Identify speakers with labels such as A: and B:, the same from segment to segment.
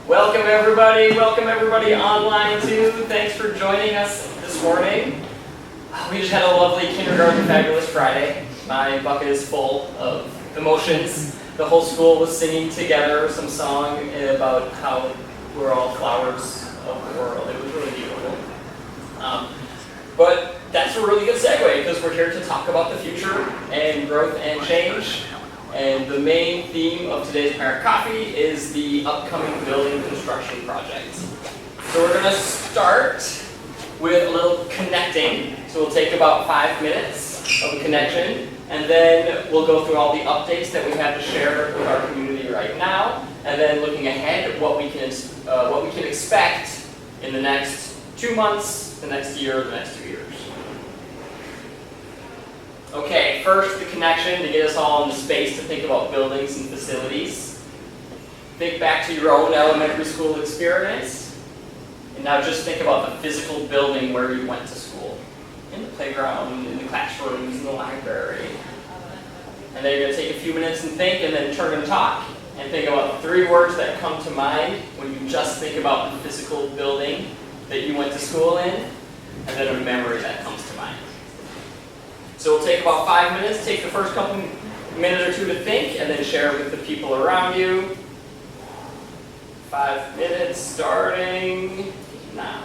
A: Welcome everybody online too. Thanks for joining us this morning. We just had a lovely kindergarten fabulous Friday. My bucket is full of emotions. The whole school was singing together some song about how we're all flowers of the world. It was really beautiful. But that's a really good segue because we're here to talk about the future and growth and change. And the main theme of today's Parent Coffee is the upcoming building construction project. So we're going to start with a little connecting. So we'll take about 5 minutes of a connection, and then we'll go through all the updates that we have to share with our community right now, and then looking ahead, what we can expect in the next 2 months, the next year, the next 2 years. Okay, first the connection to get us all in the space to think about buildings and facilities. Think back to your own elementary school experience, and now just think about the physical building where you went to school. In the playground, in the classrooms, in the library. And then you're going to take a few minutes and think, and then turn and talk, and think about 3 words that come to mind when you just think about the physical building that you went to school in, and then a memory that comes to mind. So we'll take about 5 minutes, take the first couple minute or 2 to think, and then share with the people around you. 5 minutes starting now.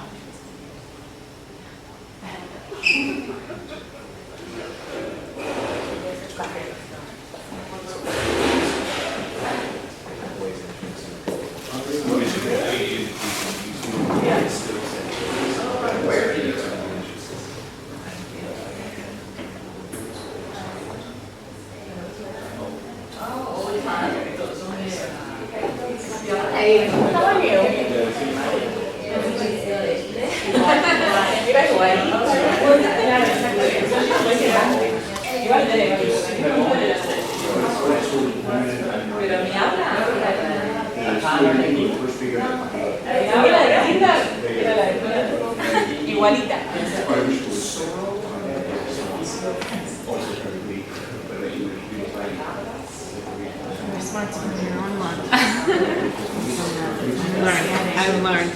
B: How are you? Igualita. You're smart to put your own lunch. I've learned.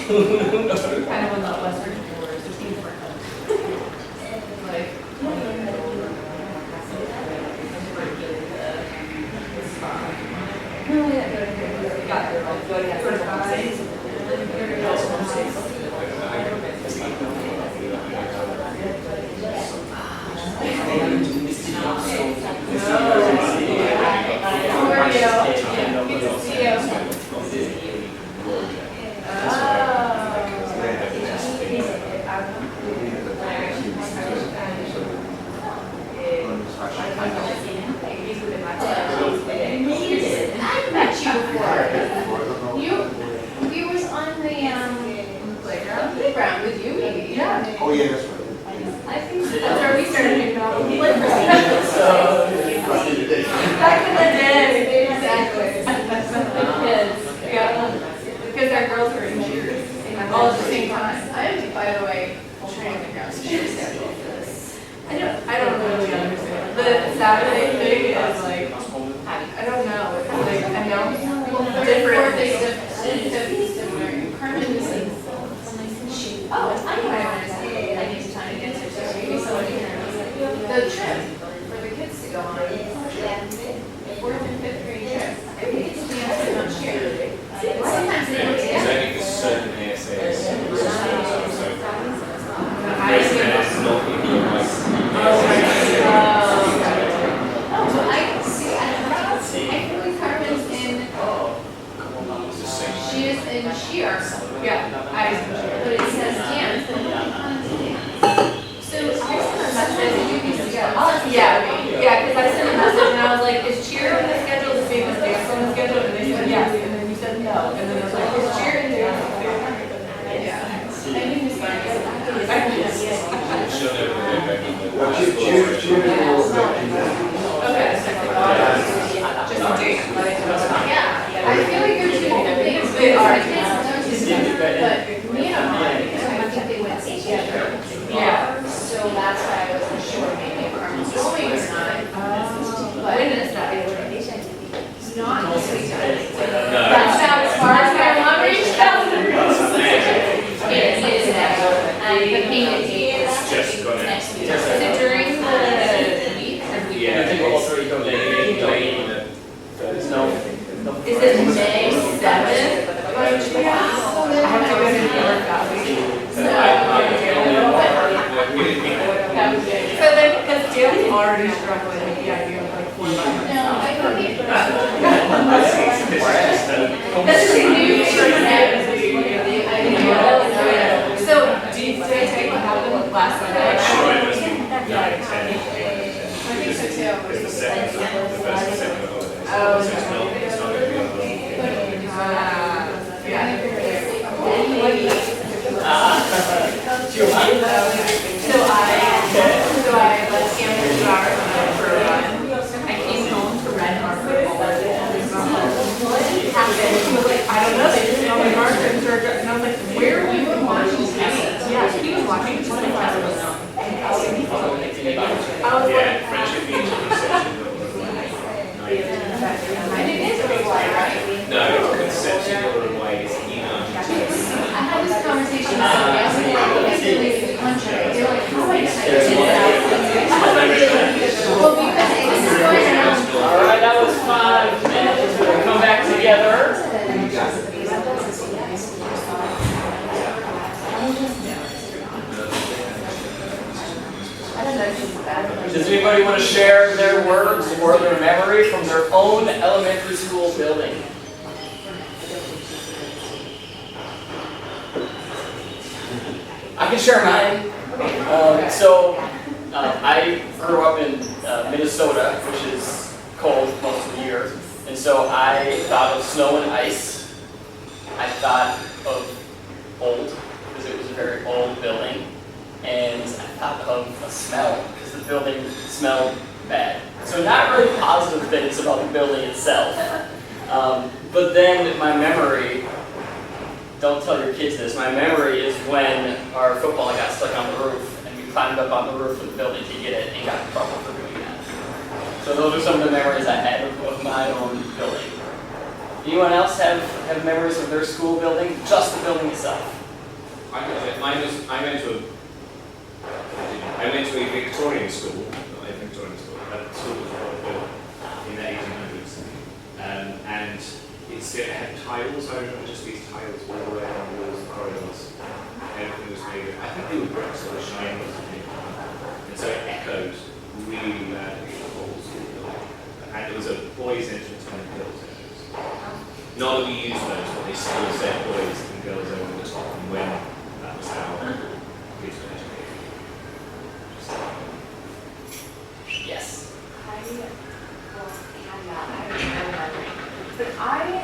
B: Kind of on the western shores, like playground with you, maybe. Yeah.
C: Oh yeah, that's right.
B: I think that's where we started hanging out with back in the day, exactly. Kids, yeah. Because our girls were in cheers all at the same time. I am, by the way, training the girls cheer schedule for this. I don't really understand. The Saturday thing is like, I don't know. It's like, I know different. Carmen is like, oh, I know. I need time to get to the trip for the kids to go on. 4th and 5th grade trip. Every kid's dancing on cheer. Sometimes they don't
D: Because I think this is certain ASAs.
B: I feel like Carmen's in. She is in cheer. Yeah, I was in cheer. But it says dance. So I sent a message. Yeah, because I sent a message and I was like, is cheer on the schedule the same as dance on the schedule? And they said yes. And then you said no. And then I was like, is cheer and dance the same? Yeah. I didn't just find it. Okay. Just a date. Yeah. I feel like there's 2 things. They are. have to go to New York that week. So then, because Dale's already struggling with the idea of like 4 months. That's just a new So, did I tell you what happened last Sunday?
D: Sure, it must be like 10.
B: I think so too.
D: It's the second, the first and second of holidays.
B: Oh,
D: So it's not going to be on the
B: Yeah. So I let Sam in the car for a run. I came home to Red Harbor. He was like, I don't know, they just know my car and I was like, where were you watching this? Yeah, he was watching it just like I was. I was like,
D: Yeah, friendship beach conception.
B: I didn't answer before, right?
D: No, conception of the way is imminent.
B: I had this conversation with somebody else today, because they're leaving the country. They're like, how am I going to get Well, because this is going on.
A: All right, that was 5 minutes. We'll come back together. Does anybody want to share their words or their memory from their own elementary school building? I can share mine. I grew up in Minnesota, which is cold most of the year, and so I thought of snow and ice. I thought of old, because it was a very old building, and I thought of a smell, because the building smelled bad. So not really positive things about the building itself. But then my memory, don't tell your kids this, my memory is when our football got stuck on the roof and we climbed up on the roof of the building to get it and got in trouble for doing that. So those are some of the memories I had of my own building. Anyone else have memories of their school building? Just the building itself?
D: I went to a Victorian school, not a Victorian school, but the school was built in the 1800s. And it had tiles, I remember just these tiles all the way along the walls and corridors. Everything was made of, I think they were bricks, so the shine was made. And so it echoed really loudly the whole school building. And there was a boys' entrance and a girls' entrance. Not that we used those, but they still said boys and girls over the top, and when that was how kids were educated.
A: Yes.
B: But I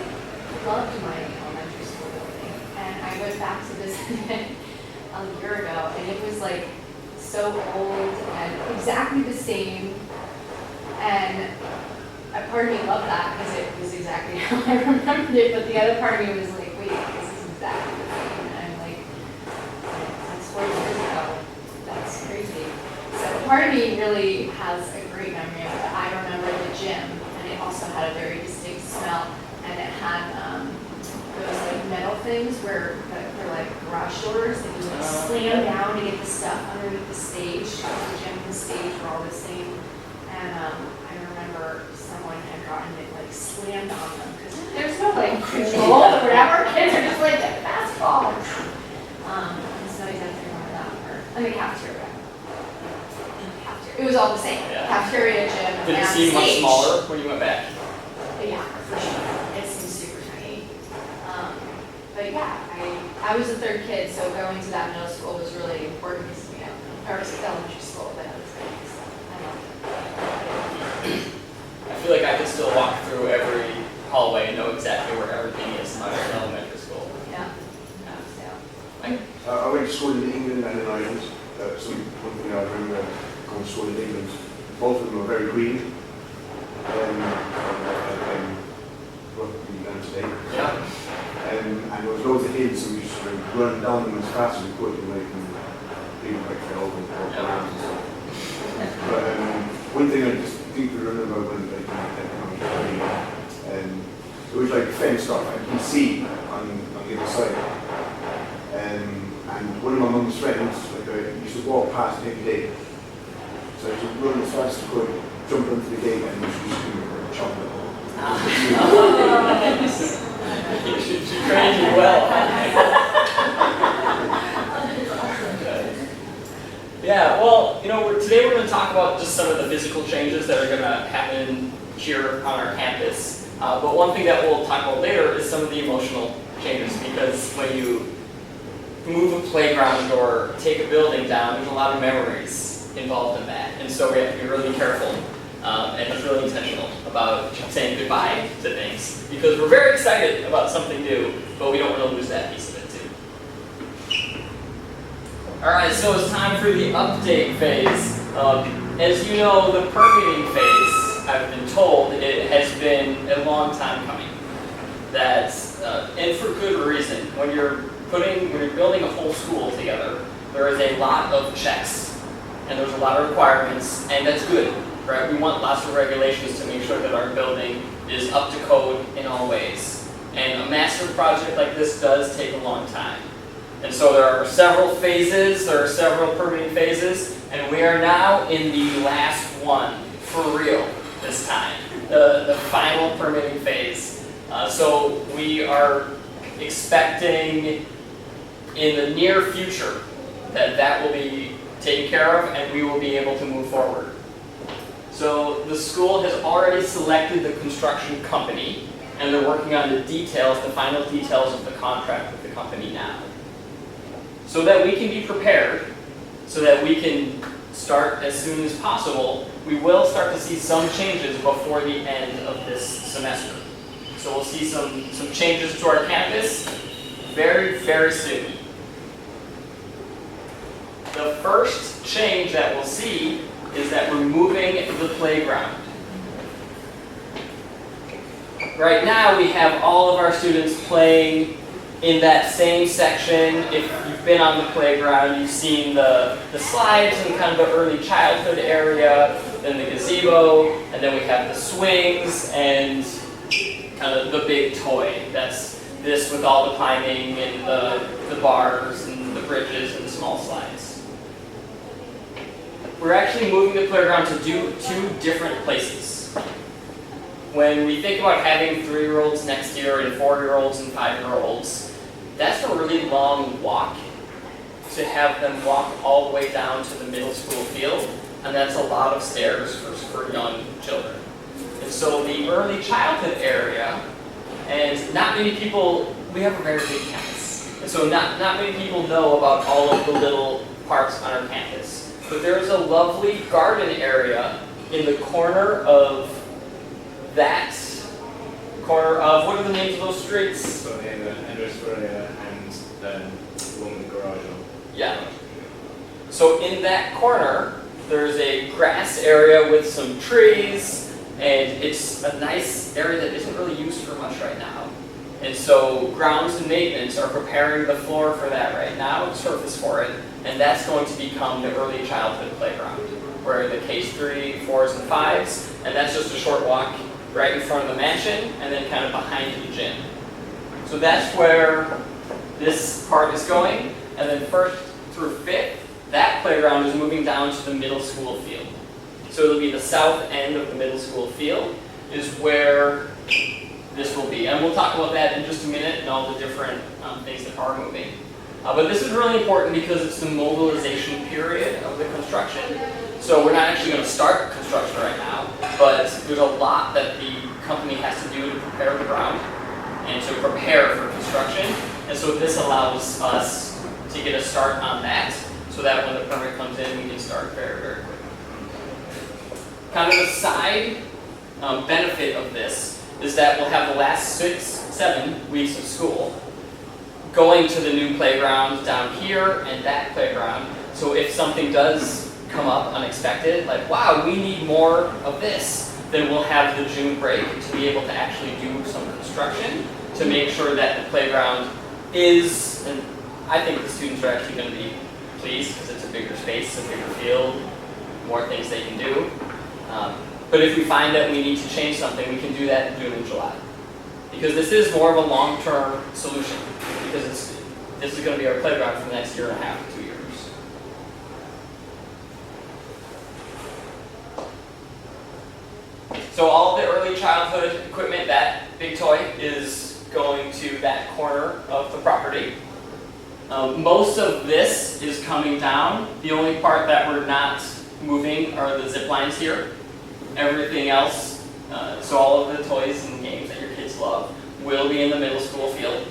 B: loved my elementary school building, and I went back to this a year ago, and it was like so old and exactly the same. And a part of me loved that because it was exactly how I remembered it, but the other part of me was like, wait, this is exactly the same. And I'm like, that's 4 years ago. That's crazy. So part of me really has a great memory of it. I remember the gym, and it also had a very distinct smell, and it had those like metal things where they're like garage doors that you like slam down to get the stuff underneath the stage. The gym and the stage were all the same, and I remember someone had gotten it like slammed on them because there's no like control or whatever. Kids are just like basketball. And so I definitely remember that part. And the cafeteria. It was all the same.
A: Yeah.
B: Cafeteria, gym,
A: Did it
B: and
A: seem much
B: stage.
A: smaller when you went back?
B: But yeah, for sure. It seems super tiny. But yeah, I was the third kid, so going to that middle school was really important to me. Or elementary school, but it was great. So I loved it.
A: I feel like I could still walk through every hallway and know exactly where everything is in my elementary school.
B: Yeah.
A: So,
C: I went to school in England and in Ireland. So one thing I remember going to school in England, both of them were very green. Rugby down today.
A: yeah.
C: And there was loads of hills, so we just run down them as fast as we could, and like people like fell over and walk around and stuff. But one thing I just deeply remember when like it was like fenced off, and you can see on the other side. And one of my mum's friends, like I used to walk past it every day. So I just run as fast as I could, jump into the gate, and she was screaming for a chocolate.
A: You should do Trained you well. Yeah, well, today we're going to talk about just some of the physical changes that are going to happen here on our campus. But one thing that we'll talk about later is some of the emotional changes, because when you move a playground or take a building down, there's a lot of memories involved in that. And so we have to be really careful and just really intentional about saying goodbye to things, because we're very excited about something new, but we don't want to lose that piece of it too. All right, so it's time for the update phase. As you know, the permitting phase, I've been told, it has been a long time coming. That's, and for good reason. When you're building a whole school together, there is a lot of checks, and there's a lot of requirements, and that's good, right? We want lots of regulations to make sure that our building is up to code in all ways. And a massive project like this does take a long time. And so there are several phases, there are several permitting phases, and we are now in the last one, for real, this time, the final permitting phase. So we are expecting in the near future that will be taken care of and we will be able to move forward. So the school has already selected the construction company, and they're working on the details, the final details of the contract with the company now. So that we can be prepared, so that we can start as soon as possible, we will start to see some changes before the end of this semester. So we'll see some changes to our campus very, very soon. The first change that we'll see is that we're moving the playground. Right now we have all of our students playing in that same section. If you've been on the playground, you've seen the slides and kind of the early childhood area, then the gazebo, and then we have the swings and kind of the big toy. That's this with all the climbing and the bars and the bridges and the small slides. We're actually moving the playground to two different places. When we think about having 3-year-olds next year and 4-year-olds and 5-year-olds, that's a really long walk to have them walk all the way down to the middle school field, and that's a lot of stairs for young children. And so the early childhood area, and not many people, we have a very big campus, and so not many people know about all of the little parks on our campus. But there's a lovely garden area in the corner of that corner of, what are the names of those streets?
D: So the Andres Ferreira and the one with the garage on.
A: Yeah. So in that corner, there's a grass area with some trees, and it's a nice area that isn't really used for much right now. And so grounds and maintenance are preparing the floor for that right now, the surface for it, and that's going to become the early childhood playground, where the K3, 4s, and 5s, and that's just a short walk right in front of the mansion, and then kind of behind the gym. So that's where this part is going, and then 1st through 5th, that playground is moving down to the middle school field. So it'll be the south end of the middle school field is where this will be. And we'll talk about that in just a minute and all the different things that are moving. But this is really important because it's the mobilization period of the construction. So we're not actually going to start construction right now, but there's a lot that the company has to do to prepare the ground and to prepare for construction. And so this allows us to get a start on that so that when the permit comes in, we can start very, very quickly. Kind of a side benefit of this is that we'll have the last 6-7 weeks of school going to the new playground down here and that playground. So if something does come up unexpected, like, wow, we need more of this, then we'll have the June break to be able to actually do some construction to make sure that the playground is, and I think the students are actually going to be pleased because it's a bigger space, a bigger field, more things they can do. But if we find that we need to change something, we can do that in June and July. Because this is more of a long-term solution. Because this is going to be our playground for the next 1.5 to 2 years. So all of the early childhood equipment, that big toy, is going to that corner of the property. Most of this is coming down. The only part that we're not moving are the zip lines here. Everything else, so all of the toys and games that your kids love, will be in the middle school field.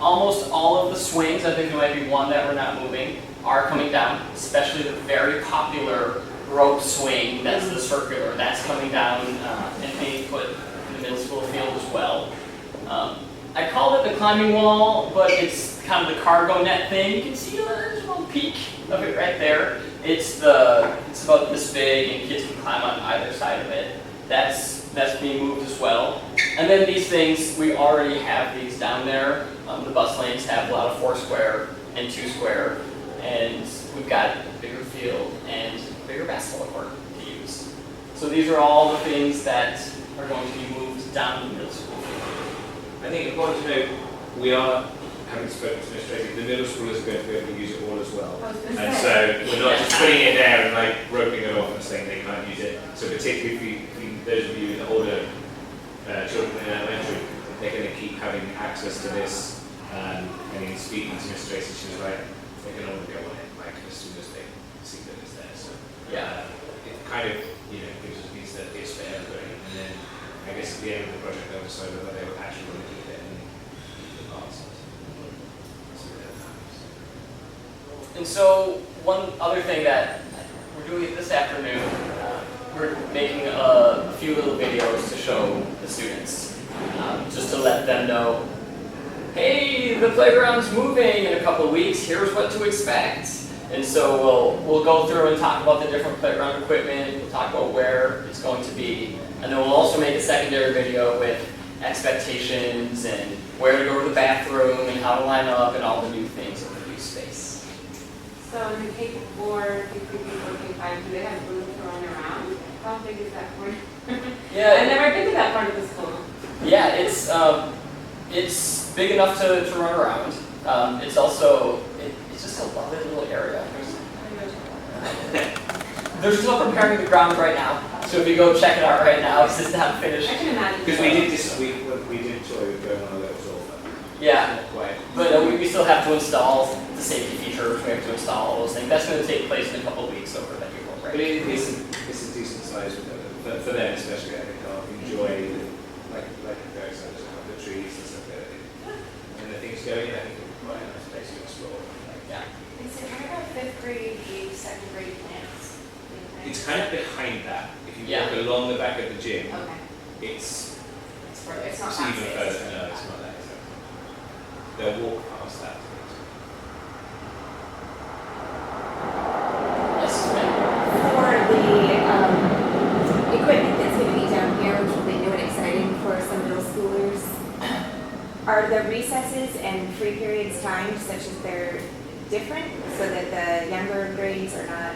A: Almost all of the swings, I think there might be one that we're not moving, are coming down, especially the very popular rope swing, that's the circular, that's coming down and being put in the middle school field as well. I called it the climbing wall, but it's kind of the cargo net thing. You can see there's a little peak of it right there. It's about this big, and kids can climb on either side of it. That's being moved as well. And then these things, we already have these down there. The bus lanes have a lot of 4 square and 2 square, and we've got a bigger field and a bigger basketball court to use. So these are all the things that are going to be moved down the middle school field.
D: I think important to note, we are, having spoken to administration, the middle school is going to be able to use it all as well. And so we're not just putting it there and like roping it off and saying they can't use it. So particularly for those of you with older children in elementary, they're going to keep having access to this. And in speaking to Miss Tracy, she was like, they can only go on it like as soon as they see that it's there. So
A: Yeah.
D: it kind of means that it's for everybody. And then I guess at the end of the project they'll decide whether they will actually want to keep it in the past.
A: And so one other thing that we're doing this afternoon, we're making a few little videos to show the students, just to let them know, hey, the playground's moving in a couple of weeks, here's what to expect. And so we'll go through and talk about the different playground equipment, we'll talk about where it's going to be, and then we'll also make a secondary video with expectations and where to go to the bathroom and how to line up and all the new things in the new space.
E: So in the K-4, K3, K5, do they have room to run around? How big is that part?
A: Yeah,
E: I've never been to that part of the school.
A: yeah, it's big enough to run around. It's also, it's just a lovely little area. They're still preparing the ground right now, so if you go check it out right now, it's just not finished.
E: I can imagine.
D: Because we did this, we did toy with going on a little tour.
A: Yeah,
D: Quite.
A: but we still have to install the safety features, we have to install all those things. That's going to take place in a couple of weeks over that year,
D: But
A: right?
D: it's a decent size for them especially. I think they'll enjoy like those the trees and stuff like that. And the things going in, I think it'll be quite a nice place to explore.
A: Yeah.
F: Is it right about 5th grade, the 2nd grade plans?
D: It's kind of behind that. If you
A: Yeah.
D: walk along the back of the gym,
F: Okay.
D: it's
F: It's further, it's not
D: even
F: that
D: further.
F: space.
D: No, it's not that. They'll walk past that.
A: Yes, ma'am.
F: For the equipment that's going to be down here, which will be new and exciting for some middle schoolers, are the recesses and free periods timed such as they're different so that the younger grades are not,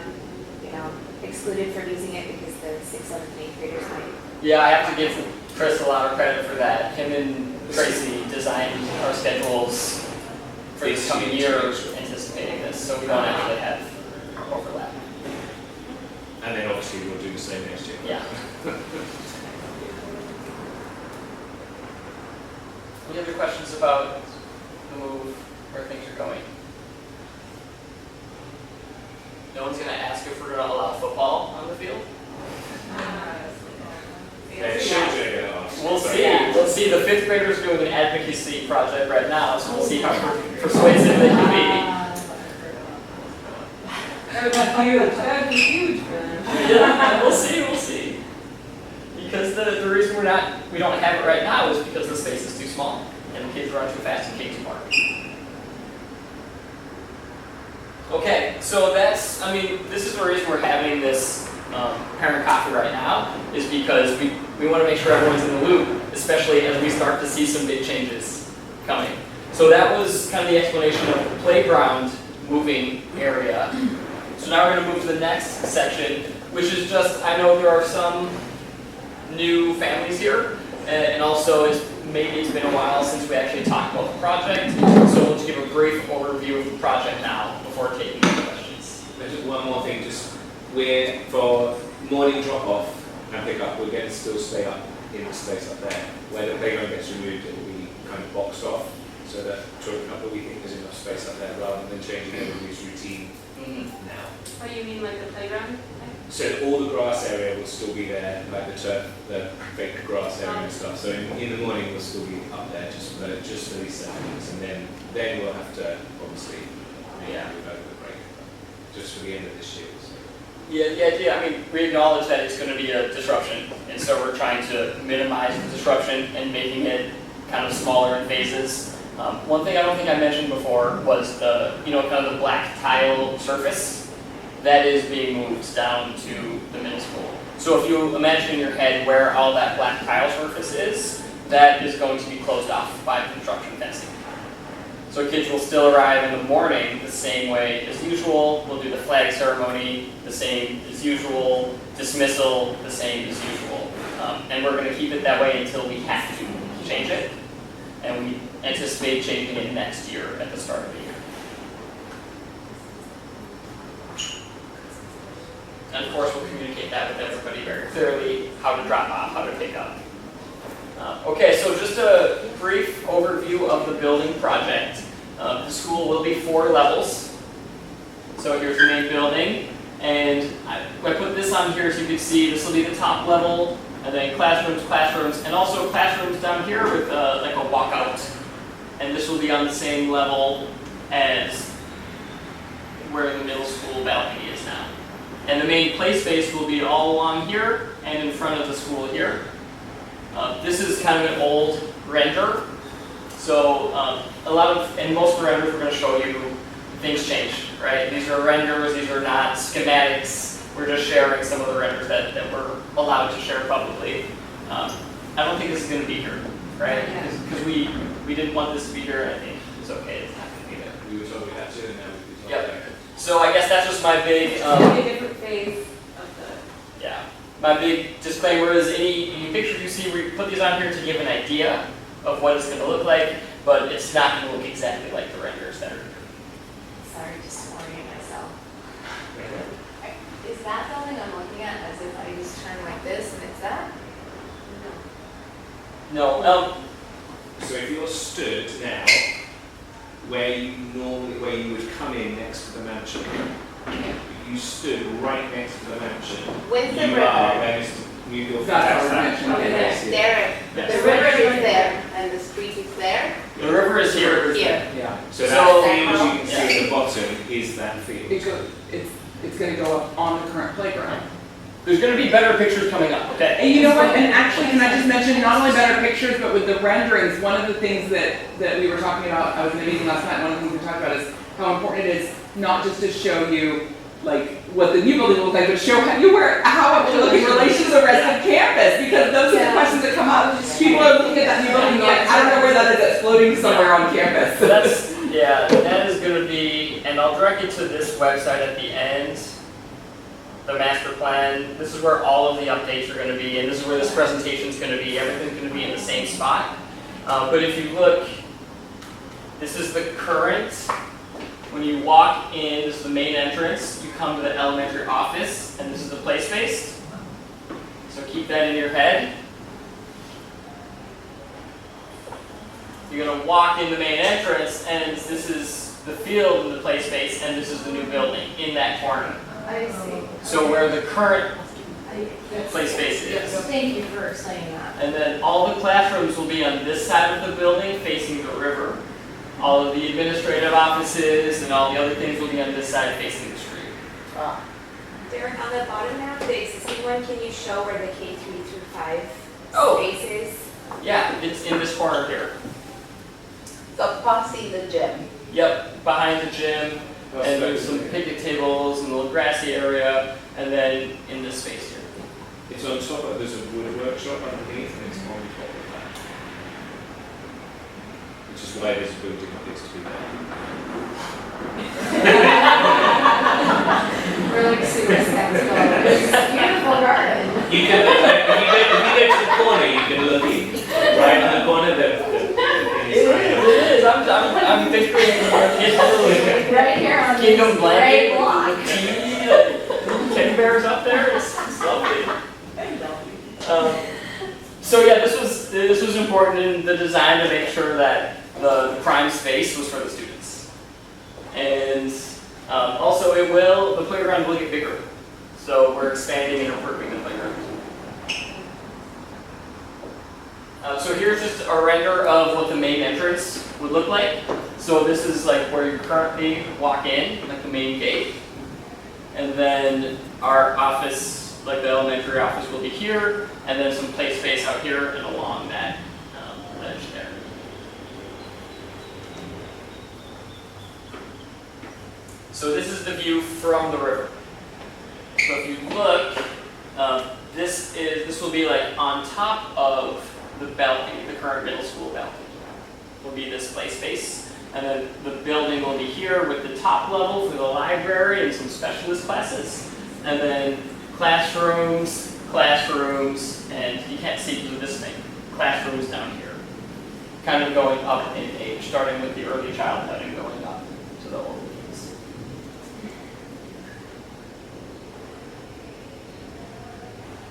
F: excluded from using it because the 6th, 7th, and 8th graders might?
A: Yeah, I have to give Chris a lot of credit for that. Him and Tracy designed our schedules for this coming year anticipating this, so we don't actually have overlap.
D: And then obviously we'll do the same next year.
A: Yeah. Any other questions about the move, where things are going? No one's going to ask if we're going to allow football on the field?
D: And children are going to ask.
A: We'll see. We'll see. The 5th graders are doing an advocacy project right now, so we'll see how persuasive they can be.
E: That would be huge for them.
A: Yeah, we'll see. Because the reason we don't have it right now is because the space is too small and the kids run too fast and K2 Park. Okay, so this is the reason we're having this parent coffee right now, is because we want to make sure everyone's in the loop, especially as we start to see some big changes coming. So that was kind of the explanation of the playground moving area. So now we're going to move to the next section, which is just, I know there are some new families here, and also maybe it's been a while since we actually talked about the project, so we'll just give a brief overview of the project now before taking any questions.
D: There's just one more thing, we're for morning drop-off and pick-up, we're going to still stay up in the space up there. Where the playground gets removed, it will be kind of boxed off, so that to open up, but we think there's enough space up there rather than changing everybody's routine now.
E: Oh, you mean like the playground?
D: So that all the grass area will still be there, like the turf, the fake grass area and stuff. So in the morning we'll still be up there just for these seconds, and then we'll have to obviously move over the break, just for the end of this year. So.
A: Yeah, the idea, I mean, we acknowledge that it's going to be a disruption, and so we're trying to minimize the disruption and making it kind of smaller in phases. One thing I don't think I mentioned before was the, kind of the black tile surface that is being moved down to the middle school. So if you imagine in your head where all that black tile surface is, that is going to be closed off by construction fencing. So kids will still arrive in the morning the same way as usual. We'll do the flag ceremony the same as usual, dismissal the same as usual. And we're going to keep it that way until we have to change it. And we anticipate changing it next year at the start of the year. And of course, we'll communicate that with everybody very clearly, how to drop off, how to pick up. Okay, so just a brief overview of the building project. The school will be 4 levels. So here's the main building. And I put this on here so you can see this will be the top level, and then classrooms, and also classrooms down here with like a walkout. And this will be on the same level as where the middle school balcony is now. And the main play space will be all along here and in front of the school here. This is kind of an old render. So most of the renders we're going to show you, things change, right? These are renders, these are not schematics. We're just sharing some of the renders that we're allowed to share publicly. I don't think this is going to be here, right? Because we didn't want this to be here, and I think it's okay, it's not going to be there.
D: We were told we had to, and now we've been told
A: Yep.
D: that.
A: So I guess that's just my big,
E: It's a different phase of
A: my big disclaimer is any pictures you see, we put these on here to give an idea of what it's going to look like, but it's not going to look exactly like the renders that are here.
B: Sorry, just to orient myself. Is that building I'm looking at as if I just turn like this and it's that?
A: No,
D: So if you're stood now, where you would come in next to the mansion, if you stood right next to the mansion,
F: With the
D: you
F: river.
D: are where Mr. Newgill
G: That's our
D: That's
G: mansion.
F: Okay, there,
A: Yes.
F: the river is there, and the street is there.
A: the river is here.
F: Here.
G: Yeah.
D: So
A: So-
D: that field you can see at the bottom is that field.
G: It's gonna go up on the current playground.
A: There's going to be better pictures coming up, okay?
G: And you know what, and actually, can I just mention, not only better pictures, but with the renderings, one of the things that we were talking about, I was in a meeting last night, one of the things we talked about is how important it is not just to show you, like, what the new building will look like, but show how it will look in relation to the rest of campus, because those are the questions that come up. People are looking at that new building and they're like, I don't know where that is, it's floating somewhere on campus.
A: So that is going to be, and I'll direct you to this website at the end, the master plan. This is where all of the updates are going to be, and this is where this presentation is going to be. Everything's going to be in the same spot. But if you look, this is the current. When you walk in, this is the main entrance. You come to the elementary office, and this is the play space. So keep that in your head. You're going to walk in the main entrance, and this is the field in the play space, and this is the new building in that corner.
B: I see.
A: So where the current play space is.
B: Thank you for explaining that.
A: And then all the classrooms will be on this side of the building facing the river. All of the administrative offices and all the other things will be on this side facing the street.
F: Derek, on the bottom map, the existing one, can you show where the K3 through 5
A: Oh.
F: space is?
A: Yeah, it's in this corner here.
H: So passing the gym.
A: Yep, behind the gym, and there's some picnic tables and a little grassy area, and then in this space here.
D: It's on top of, there's a wood workshop underneath, and it's on top of that. Which is why this building appears to be there.
B: We're like super skeptical. It's a beautiful garden.
D: You can, if you go to the corner, you can look in. Right on the corner,
A: It is. I'm picturing
B: Right here on
A: Kingdom
B: this
A: blanket
B: gray
A: with
B: block.
A: the tea, teddy bears up there. It's lovely. So yeah, this this was important in the design to make sure that the prime space was for the students. And also the playground will get bigger. So we're expanding and improving the playground. So here's just a render of what the main entrance would look like. So this is like where you currently walk in, like the main gate. And then our office, like the elementary office, will be here, and then some play space out here and along that ledge there. So this is the view from the river. So if you look, this will be like on top of the balcony, the current middle school balcony. Will be this play space. And then the building will be here with the top level for the library and some specialist classes. And then classrooms, and you can't see through this thing, classrooms down here. Kind of going up in age, starting with the early childhood and going up to the older kids.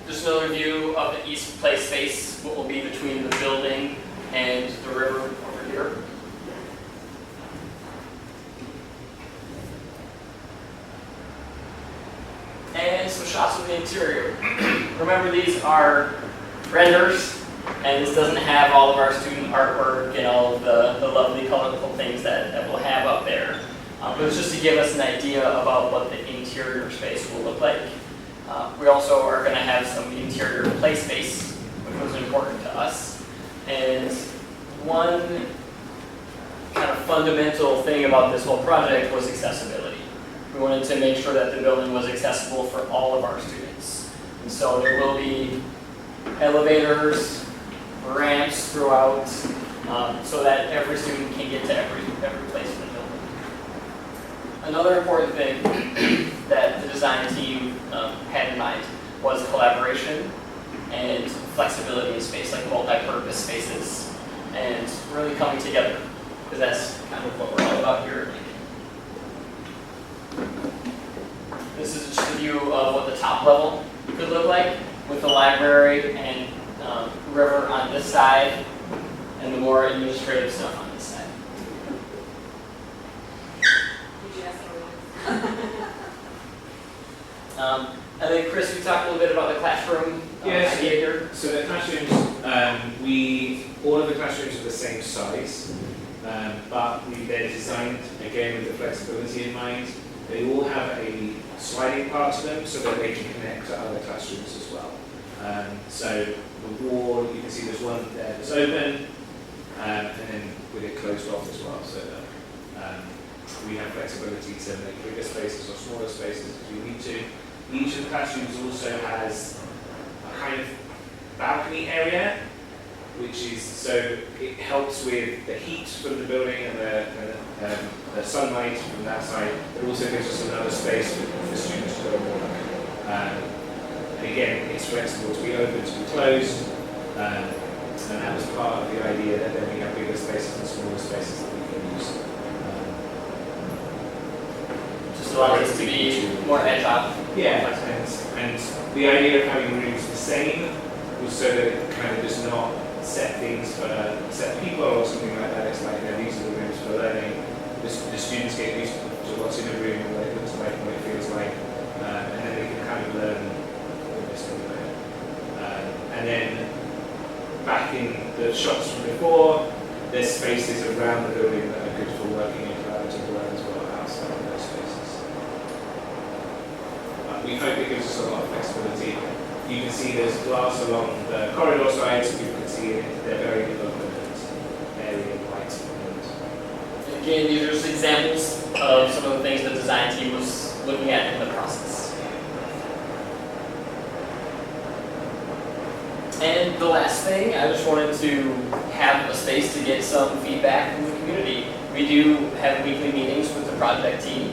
A: Just another view of the east play space, what will be between the building and the river over here. And some shots of the interior. Remember, these are renders, and this doesn't have all of our student artwork and all of the lovely, colorful things that we'll have up there. But it's just to give us an idea about what the interior space will look like. We also are going to have some interior play space, which was important to us. And one kind of fundamental thing about this whole project was accessibility. We wanted to make sure that the building was accessible for all of our students. And so there will be elevators, ramps throughout, so that every student can get to every place in the building. Another important thing that the design team had in mind was collaboration and flexibility in space, like multi-purpose spaces, and really coming together, because that's kind of what we're all about here. This is just a view of what the top level could look like, with the library and river on this side, and the more administrative stuff on this side.
E: Did you ask me?
A: And then Chris, we talked a little bit about the classroom
D: Yes.
A: idea here.
D: So the classrooms, all of the classrooms are the same size, but they're designed again with the flexibility in mind. They all have a sliding part to them so that they can connect to other classrooms as well. So the wall, you can see there's one there that's open, and then with it closed off as well, so that we have flexibility to make bigger spaces or smaller spaces if we need to. Each of the classrooms also has a kind of balcony area, which is, so it helps with the heat from the building and the sunlight from that side. It also gives us another space for students to go and work. Again, it's flexible to be open, to be closed, and that was part of the idea that then we have bigger spaces and smaller spaces that we can use.
A: Just allows us to be more agile.
D: Yeah, and the idea of having rooms the same was so that it kind of does not set things for set people or something like that. It's like, these are the rooms for learning. The students get used to what's in a room and what it looks like and what it feels like, and then they can kind of learn this and that. And then back in the shots from before, there's spaces around the building that are good for working in collaborative work as well outside of those spaces. We hope it gives us a lot of flexibility. You can see there's glass along the corridor sides, you can see it, they're very development area and white.
A: Again, these are just examples of some of the things the design team was looking at in the process. And the last thing, I just wanted to have a space to get some feedback from the community. We do have weekly meetings with the project team,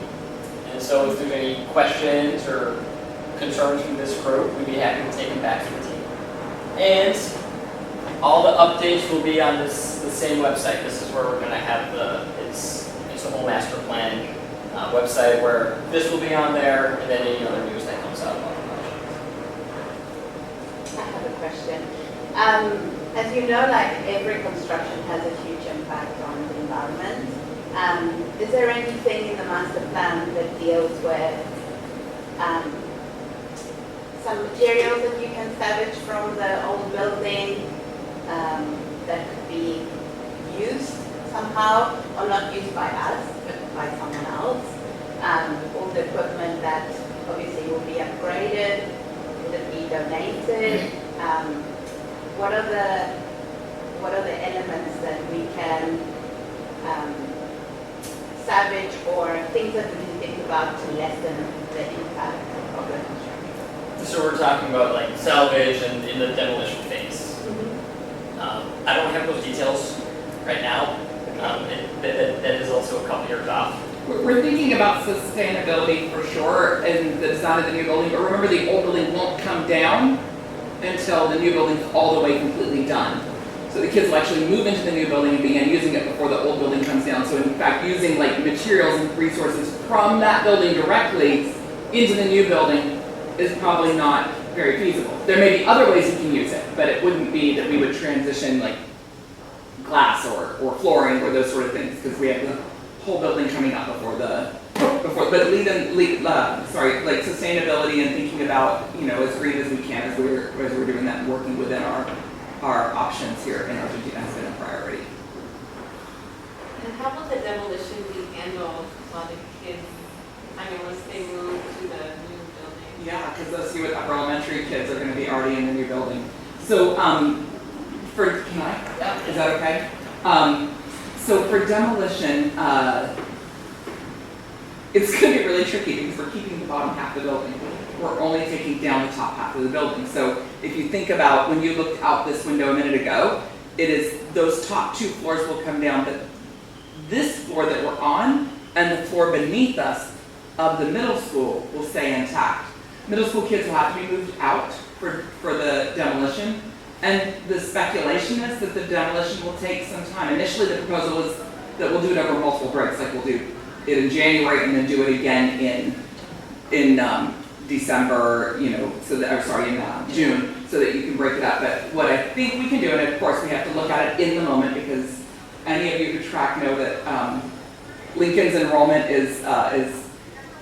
A: and so if there's any questions or concerns from this group, we'd be happy to take them back to the team. And all the updates will be on the same website. This is where we're going to have it's a whole master plan website where this will be on there, and then any other news that comes out about the project.
F: I have a question.
I: As you know, like every construction has a huge impact on the environment. Is there anything in the master plan that deals with some materials that you can salvage from the old building that could be used somehow, or not used by us, but by someone else? All the equipment that obviously will be upgraded, will it be donated? What are the elements that we can salvage, or things that we can think about to lessen the impact of the construction?
A: So we're talking about like salvage and in the demolition phase. I don't have those details right now. That is also a couple years off.
G: We're thinking about sustainability for sure in the design of the new building, but remember the old building won't come down until the new building's all the way completely done. So the kids will actually move into the new building and begin using it before the old building comes down. So in fact, using like materials and resources from that building directly into the new building is probably not very feasible. There may be other ways you can use it, but it wouldn't be that we would transition like glass or flooring or those sort of things, because we have the whole building coming up like sustainability and thinking about, as green as we can as we're doing that and working within our options here in Argentina has been a priority.
E: And how will the demolition be handled while the kids, once they move to the new building?
G: Yeah, because those you with upper elementary kids are going to be already in the new building. So, can I?
A: Yeah.
G: Is that okay? So for demolition, it's going to be really tricky because we're keeping the bottom half of the building. We're only taking down the top half of the building. So if you think about when you looked out this window a minute ago, it is those top two floors will come down, but this floor that we're on and the floor beneath us of the middle school will stay intact. Middle school kids will have to be moved out for the demolition. And the speculation is that the demolition will take some time. Initially, the proposal is that we'll do it over multiple breaks, like we'll do it in January and then do it again in December, in June, so that you can break it up. But what I think we can do, and of course we have to look at it in the moment, because any of you who track know that Lincoln's enrollment is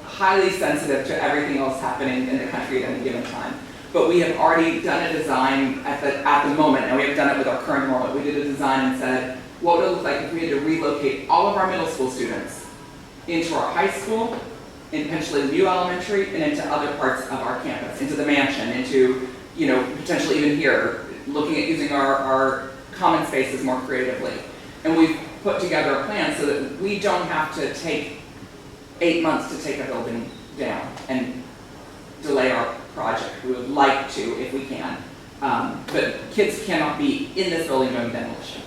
G: highly sensitive to everything else happening in the country at any given time. But we have already done a design at the moment, and we have done it with our current enrollment. We did a design and said, what would it look like if we had to relocate all of our middle school students into our high school, in potentially the new elementary, and into other parts of our campus, into the mansion, into, potentially even here, looking at using our common spaces more creatively. And we've put together a plan so that we don't have to take 8 months to take a building down and delay our project. We would like to, if we can. But kids cannot be in this building doing demolition.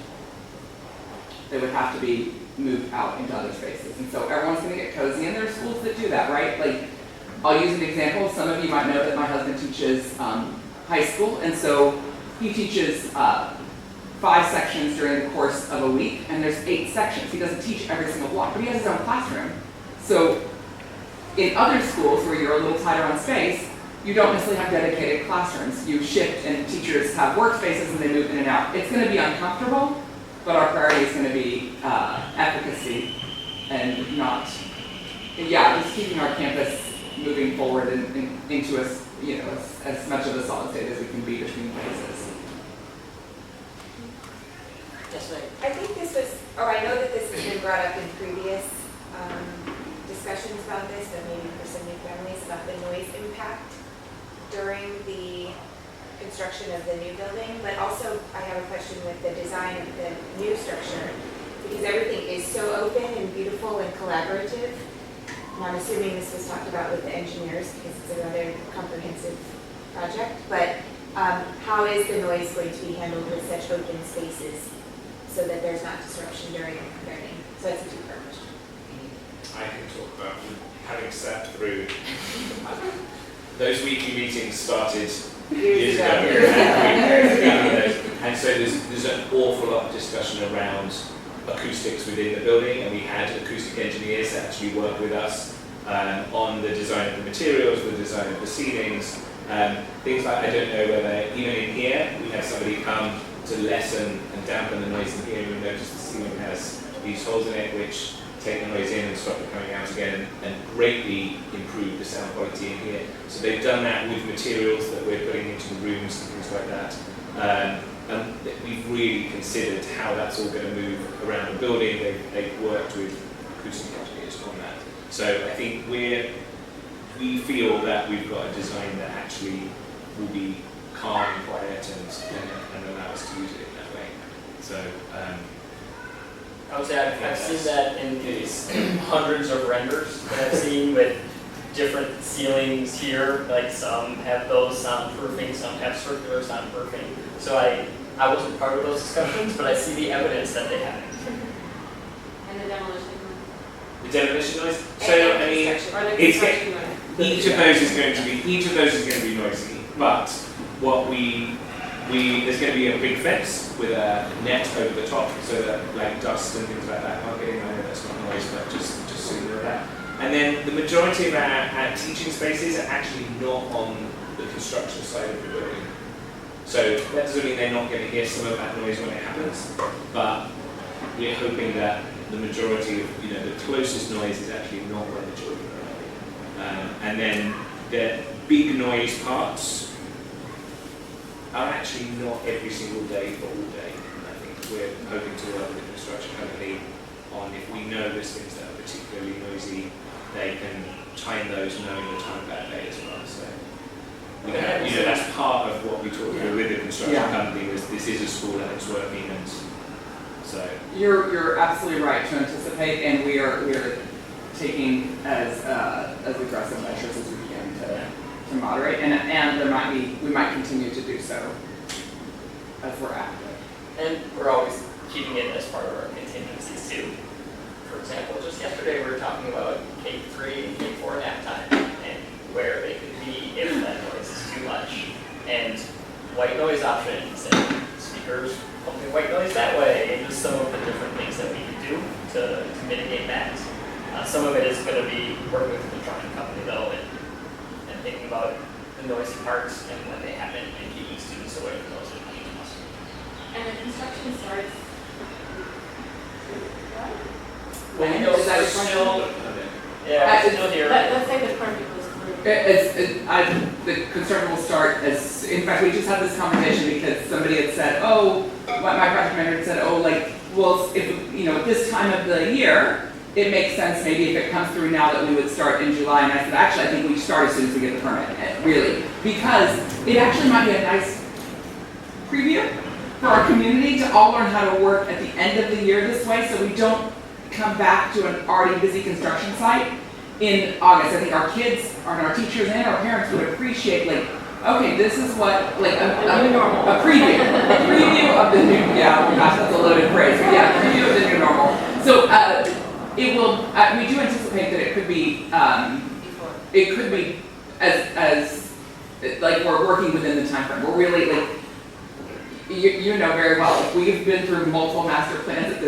G: They would have to be moved out into other spaces. And so everyone's going to get cozy, and there are schools that do that, right? Like, I'll use an example. Some of you might know that my husband teaches high school, and so he teaches 5 sections during the course of a week, and there's 8 sections. He doesn't teach every single block, but he has his own classroom. So in other schools where you're a little tighter on space, you don't necessarily have dedicated classrooms. You shift, and teachers have workspaces and they move in and out. It's going to be uncomfortable, but our priority is going to be efficacy and not, just keeping our campus moving forward and into as much of a solid state as we can be between phases.
A: Yes, ma'am.
F: I think I know that this has been brought up in previous discussions about this, and maybe for some new families, about the noise impact during the construction of the new building, but also I have a question with the design of the new structure, because everything is so open and beautiful and collaborative. And I'm assuming this was talked about with the engineers, because it's a rather comprehensive project, but how is the noise going to be handled with such open spaces so that there's not disruption during learning? So it's a two-part question.
D: I can talk about having sat through those weekly meetings started years ago. And so there's an awful lot of discussion around acoustics within the building, and we had acoustic engineers that actually work with us on the design of the materials, the design of the ceilings, things like, I don't know whether even in here we had somebody come to lessen and dampen the noise in here. You'll notice the ceiling has these holes in it which take the noise in and stop it coming out again, and greatly improve the sound quality in here. So they've done that with materials that we're putting into the rooms and things like that. And we've really considered how that's all going to move around the building. They've worked with acoustic engineers on that. So I think we feel that we've got a design that actually will be calm and quiet and allow us to use it in that way. So
A: I would say I've seen that in these hundreds of renders that I've seen with different ceilings here. Like some have those soundproofing, some have circular soundproofing. So I wasn't part of those discussions, but I see the evidence that they have.
E: And the demolition.
D: the demolition noise. So I mean, each of those is going to be noisy. But what there's going to be a big fence with a net over the top, so that like dust and things like that can't get in. I know that's not noise, but just so you know that. And then the majority of our teaching spaces are actually not on the construction side of the building. So that doesn't mean they're not going to hear some of that noise when it happens, but we're hoping that the majority of, the closest noise is actually not where the children are. And then the big noise parts are actually not every single day for all day. And I think we're hoping to work with the construction company on, if we know there's things that are particularly noisy, they can time those knowing the time of that day as well. So that's part of what we talked through with the construction company, was this is a school and it's working, and so
G: you're absolutely right to anticipate, and we are taking as aggressive measures as we can to moderate, and we might continue to do so as we're at it.
A: And we're always keeping it as part of our contingencies too. For example, just yesterday we were talking about K3 and K4 nap time, and where they could be if that noise is too much. And white noise options and speakers pumping white noise that way, and just some of the different things that we can do to mitigate that. Some of it is going to be working with the construction company though, and thinking about the noisy parts and when they happen, and keeping students away from those that need us.
E: And the construction starts.
A: Well,
G: Is that
A: we're
G: your
A: still, we're still here.
E: Let's say the permit goes through.
G: The construction will start in fact, we just had this conversation because somebody had said, my project manager had said, if, this time of the year, it makes sense maybe if it comes through now that we would start in July. And I said, actually, I think we start as soon as we get the permit, really. Because it actually might be a nice preview for our community to all learn how to work at the end of the year this way, so we don't come back to an already busy construction site in August. I think our kids, our teachers, and our parents would appreciate, okay, this is what, a preview of the new, oh gosh, that's a loaded phrase, but preview of the new normal. So it will, we do anticipate that it could be as we're working within the time frame. We're really, you know very well, we've been through multiple master plans at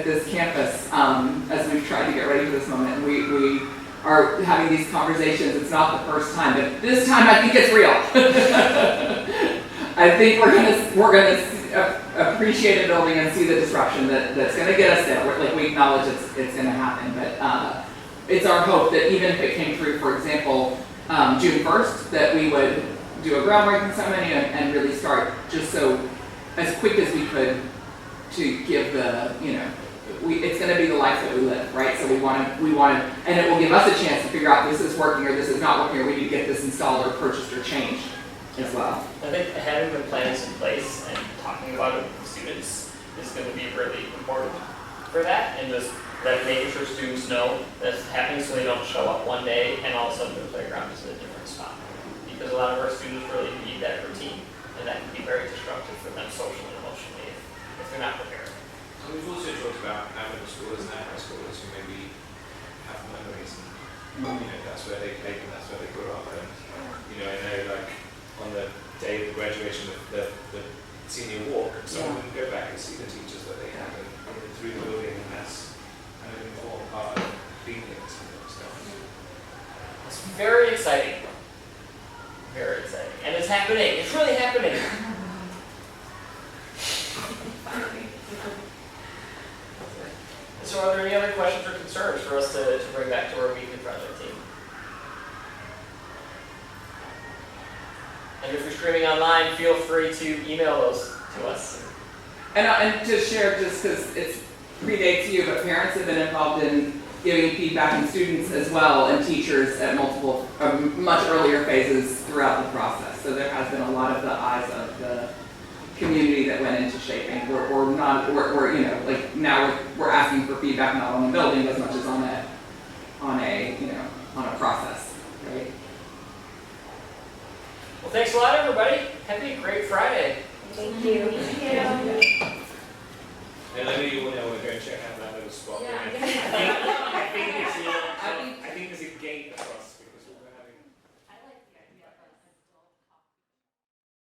G: this campus as we've tried to get ready for this moment. And we are having these conversations. It's not the first time, but this time I think it's real. I think we're gonna appreciate a building and see the disruption that's gonna get us there. We acknowledge it's gonna happen, but it's our hope that even if it came through, for example, June 1st, that we would do a groundbreaking ceremony and really start just so as quick as we could to give it's going to be the life that we live, right? So we want to, and it will give us a chance to figure out this is working or this is not working, or we need to get this installed or purchased or changed as well.
A: I think having the plans in place and talking about it with the students is going to be really important for that, and just making sure students know that it's happening so they don't show up one day and all of a sudden their playground is in a different spot. Because a lot of our students really need that routine, and that can be very disruptive for them socially and emotionally if they're not prepared.
D: And we've also talked about our middle schoolers and our high schoolers who maybe have memories, and that's where they came and that's where they grew up. And I know on the day of the graduation of the senior walk, some of them go back and see the teachers that they had and through the building, and that's kind of an important part of being here.
A: It's very exciting. Very exciting. And it's happening. It's really happening. So are there any other questions or concerns for us to bring back to our weekly project team? And if you're streaming online, feel free to email those to us.
G: And to share, just because it predates you, but parents have been involved in giving feedback, and students as well, and teachers at multiple, much earlier phases throughout the process. So there has been a lot of the eyes of the community that went into shaping. We're you know, like now we're asking for feedback not on the building as much as on a you know, on a process, right?
A: Well, thanks a lot, everybody. Have a great Friday.
F: Thank you.